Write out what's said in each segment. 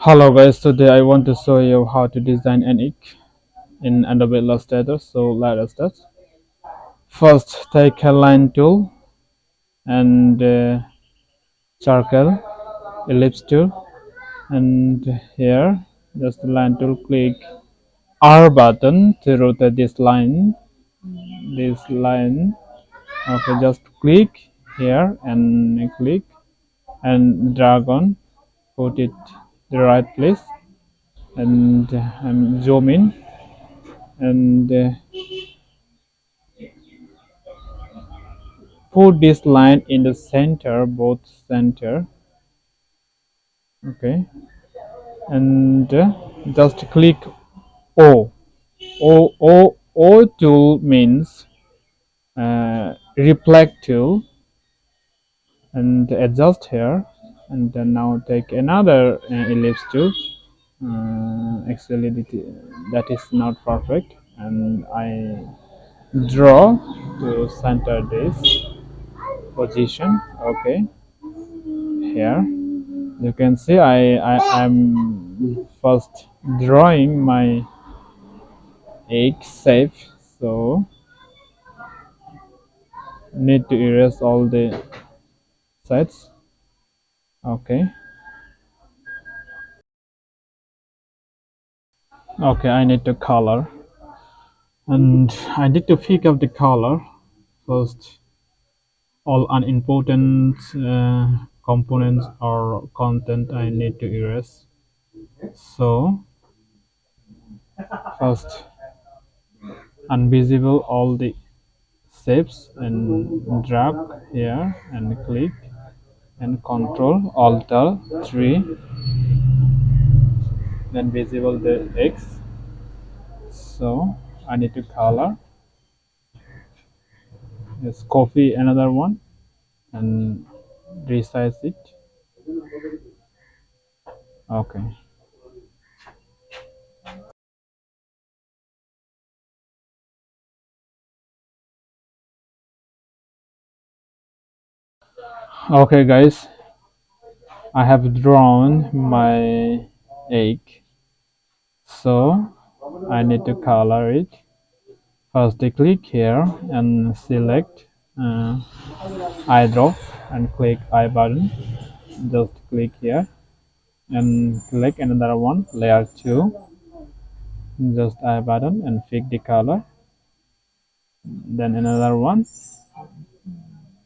Hello guys, today I want to show you how to design an egg in Adobe Illustrator. So let us start. First, take a line tool and circle, ellipse tool, and here just the line tool. Click R button to rotate this line. This line. Okay, just click here and click and drag on. Put it the right place and zoom in and put this line in the center, both center. Okay, and just click o o tool means reflect tool, and adjust here, and then now take another ellipse tool. Actually that is not perfect, and I draw to center this position. Okay, here you can see I'm first drawing my egg shape, so need to erase all the sides. Okay, okay, I need to color, and I need to pick up the color first. All unimportant components or content I need to erase. So first unvisible all the shapes and drag here and click and control alter 3, then visible the X. So I need to color, just copy another one and resize it. Okay, okay guys, I have drawn my egg, so I need to color it. First I click here and select eye drop and click eye button. Just click here and click another one, layer 2, just eye button and pick the color, then another one,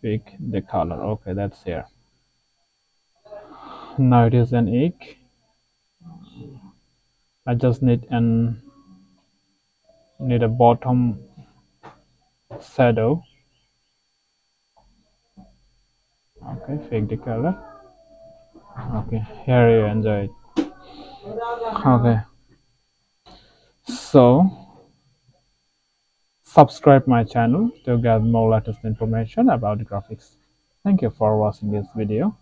pick the color. Okay, that's here. Now it is an egg. I just need a bottom shadow. Okay, pick the color. Okay, here you enjoy it. Okay, so subscribe my channel to get more latest information about graphics. Thank you for watching this video.